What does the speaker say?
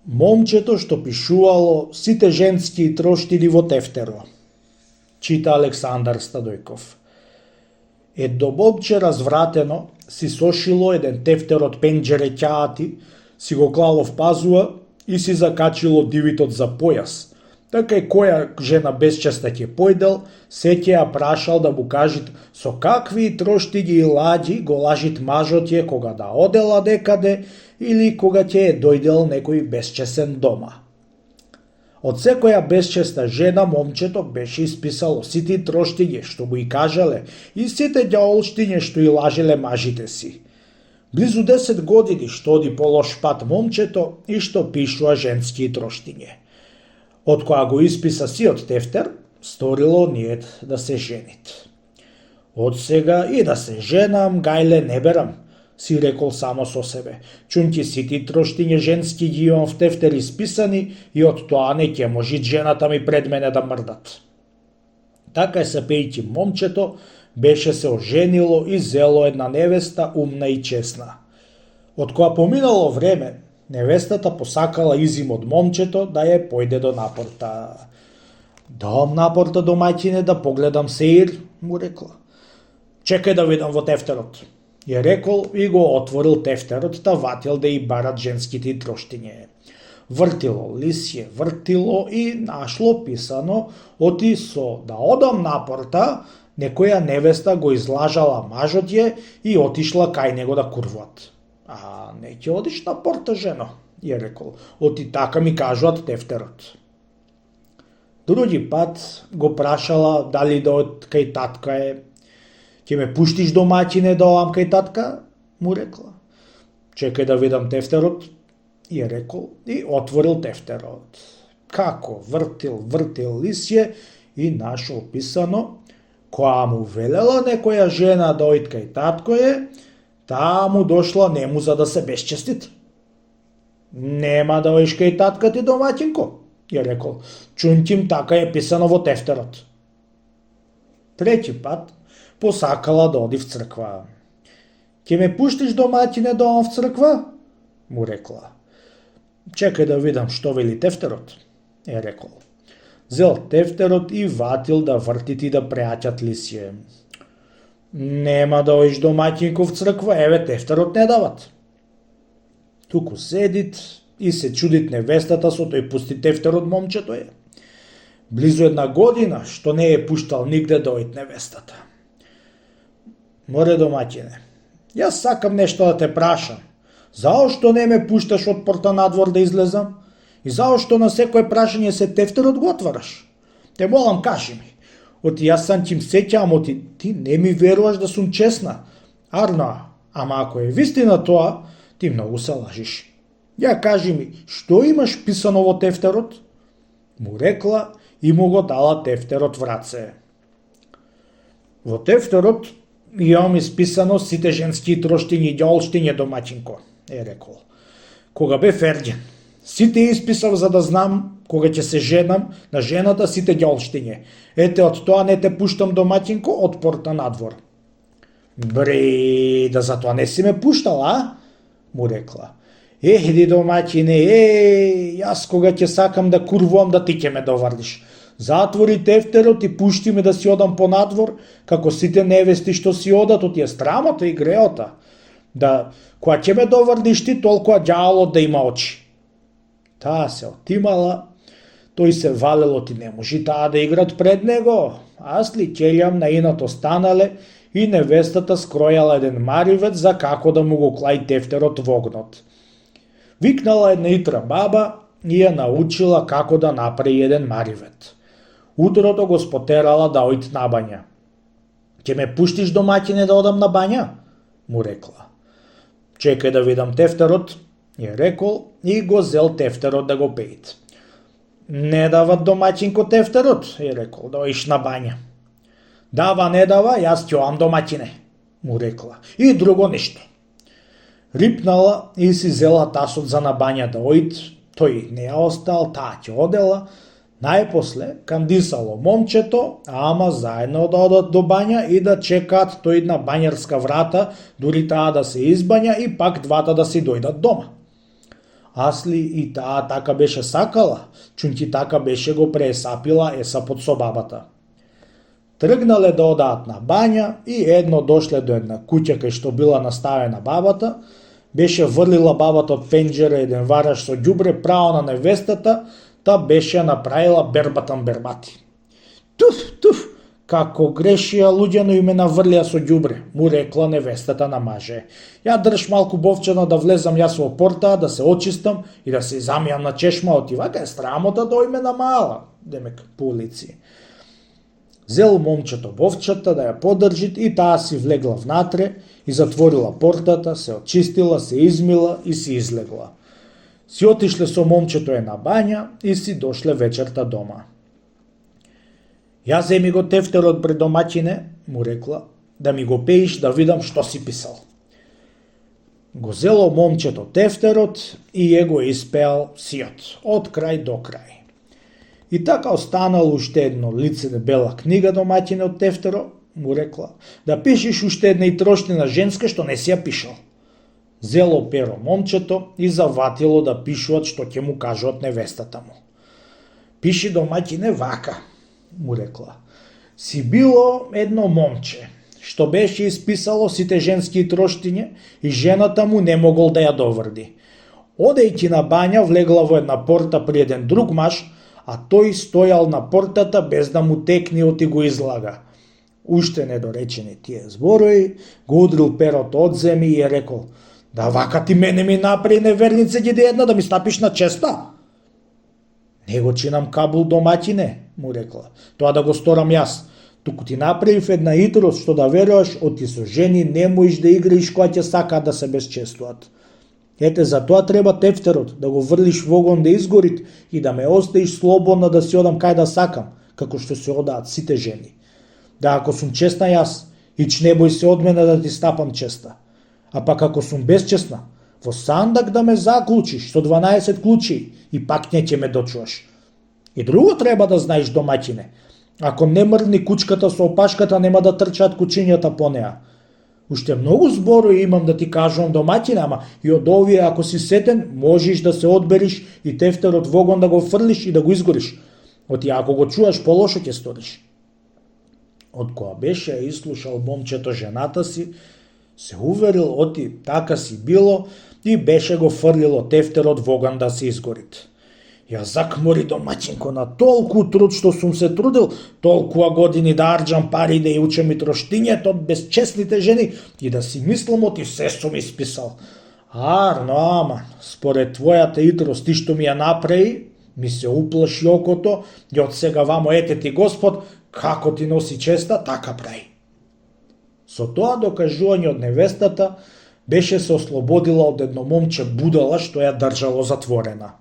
Момчето што пишувало сите женски троштини во тефтеро. Чита Александар Стадојков. Едно момче развратено си сошило еден тефтер од пенџере ќаати, си го клало в пазуа и си закачило дивитот за појас. Така и која жена безчеста ќе појдел, се ќе ја прашал да му кажит со какви троштињи и ладји го лажит мажот ја кога да одела некаде или кога ќе е дојдел некој безчесен дома. Од секоја безчеста жена момчето беше исписало сите троштиња што му и кажале и сите ѓаолштиња што и лажеле мажите си. Близу 10 години што оди по лош пат момчето и што пишува женски троштиње. Од која го исписа сиот тефтер, сторило ниет да се женит. Од сега и да се женам, гајле не берам, си рекол само со себе. Чунки сите троштиње женски ги имам в тефтер исписани и од тоа не ќе можи жената ми пред мене да мрдат. Така е сапејќи момчето, беше се оженило и зело една невеста умна и честна. Од која поминало време, невестата посакала изим од момчето да ја појде до напорта. Дом напорта домаќине да погледам сеир, му рекла. Чекај да видам во тефтерот. Ја рекол и го отворил тефтерот, та ватил да и барат женските троштиње. Вртило лисје, вртило и нашло писано оти со да одам напорта, некоја невеста го излажала мажот ја и отишла кај него да курват. А не ќе одиш на порта, жено, ја рекол, оти така ми кажуват тефтерот. Други пат го прашала дали да од кај татка е. Ќе ме пуштиш домаќине да одам кај татка? Му рекла. Чекај да видам тефтерот, ја рекол и отворил тефтерот. Како вртил лисје и нашол писано, која му велела некоја жена да оид кај татко е, таа му дошла нему за да се безчестит. Нема да оиш кај татка ти, домаќинко, ја рекол. Чунтим така е писано во тефтерот. Трети пат посакала да оди в црква. Ќе ме пуштиш, домаќине, да одам в црква? Му рекла. Чекај да видам што вели тефтерот, е рекол. Зел тефтерот и ватил да вртит и да преаќат лисје. Нема да оиш, домаќинко, в црква, еве тефтерот не дават. Туку седит и се чудит невестата со тој пусти тефтер од момчето е. Близу една година што не е пуштал нигде да оид невестата. Море, домаќине, јас сакам нешто да те прашам. Заошто не ме пушташ од порта надвор да излезам? И заошто на секое прашање се тефтерот го отвараш? Те молам, кажи ми. Оти јас сам ќе сеќавам, оти ти не ми веруваш да сум честна. Арно, ама ако е вистина тоа, ти многу се лажиш. Ја кажи ми, што имаш писано во тефтерот? Му рекла и му го дала тефтерот в раце. Во тефтерот имам исписано сите женски троштиња и ѓаолштиња, домаќинко, е рекол. Кога бе ферѓен, сите исписав за да знам кога ќе се женам на жената сите ѓаолштиње. Ете, од тоа не те пуштам, домаќинко, од порта надвор. Бре, да за тоа не си ме пуштала, а? Му рекла. Еди, домаќине, јас кога ќе сакам да курвувам да ти ќе ме довардиш. Затвори тефтерот и пушти ме да си одам по надвор, како сите невести што си одат, оти е страмота и греота. Да, која ќе ме довардиш ти, толкова ѓаолот да има очи. Таа се отимала, тој се валело, ти не можи таа да играт пред него. Аз ли ќелјам на инат останале и невестата скројала еден маривец за како да му го клај тефтерот во огнот. Викнала една итра баба и ја научила како да направи еден маривет. Утрото го спотерала да оид на бања. Ќе ме пуштиш, домаќине, да одам на бања? Му рекла. Чекај да видам тефтерот, ја рекол и го зел тефтерот да го пеит. Не дават, домаќинко, тефтерот, ја рекол, да оиш на бања. Дава, не дава, јас ќе одам, домаќине, му рекла. И друго ништо. Рипнала и си зела тасот за на бања да оид, тој не ја остал, таа ќе одела. Најпосле кандисало момчето, ама заедно да одат до бања и да чекаат тој на бањарска врата, дури таа да се избања и пак двата да си дојдат дома. Асли и таа така беше сакала, чунки така беше го преесапила есапот со бабата. Тргнале да одаат на бања и едно дошле до една куќа кај што била наставена бабата, беше врлила бабата од пенџера еден вараш со ѓубре право на невестата, та беше направила бербатан бербати. Туф, како грешија луѓено и ме наврлија со ѓубре, му рекла невестата на маже. Ја држ малку бовчано да влезам јас во порта, да се очистам и да се замијам на чешма, отивака е срамота да ојме на мала, демек по улици. Зел момчето бовчата да ја подржи и таа си влегла внатре и затворила портата, се очистила, се измила и си излегла. Си отишле со момчето на бања и си дошле вечерта дома. Ја земи го тефтерот пред домаќине, му рекла, да ми го пеиш да видам што си писал. Го зело момчето тефтерот и ја го испеал сиот, од крај до крај. И така останало уште едно лице бела книга домаќине од тефтеро, му рекла, да пишеш уште една и троштина женска што не си ја пишал. Зело перо момчето и заватило да пишуват што ќе му кажат невестата му. Пиши домаќине вака, му рекла. Си било едно момче, што беше исписало сите женски троштиња и жената му не могол да ја доврди. Одејќи на бања влегла во една порта при еден друг маж, а тој стојал на портата без да му текни оти го излага. Уште недоречени тие зборови, го удрил перото од земи и е рекол, да вака ти мене ми направи невернице ги една да ми стапиш на честа. Не го чинам кабул домаќине, му рекла, тоа да го сторам јас. Туку ти направив една хитрост што да веруваш, оти со жени не можеш да играиш која ќе сакаат да се безчестуваат. Ете, за тоа треба тефтерот, да го врлиш во огон да изгорит и да ме оставиш слободна да си одам кај да сакам, како што се одаат сите жени. Да ако сум честна јас, ич не бој се од мене да ти стапам честа. А пак ако сум безчестна, во сандак да ме заклучиш со 12 клучи и пак не ќе ме дочуваш. И друго треба да знаеш домаќине. Ако не мрдни кучката со опашката, нема да трчаат кучињата по неа. Уште многу зборови имам да ти кажувам домаќине, ама и од овие ако си сетен, можеш да се одбериш и тефтерот во огон да го фрлиш и да го изгориш. Оти ако го чуваш полошо ќе сториш. Од која беше изслушал момчето жената си, се уверил оти така си било и беше го фрлило тефтерот во оган да се изгорит. Ја закмори домаќинко на толку труд што сум се трудил, толкува години да арџам пари да ја учам и троштињето од безчестните жени и да си мислам оти се сум исписал. Арно, аман, според твојата хитрост ти што ми ја направи, ми се уплаши окото и од сега вамо ете ти Господ, како ти носи честа, така прави. Со тоа докажување од невестата, беше се ослободила од едно момче будала што ја држало затворена.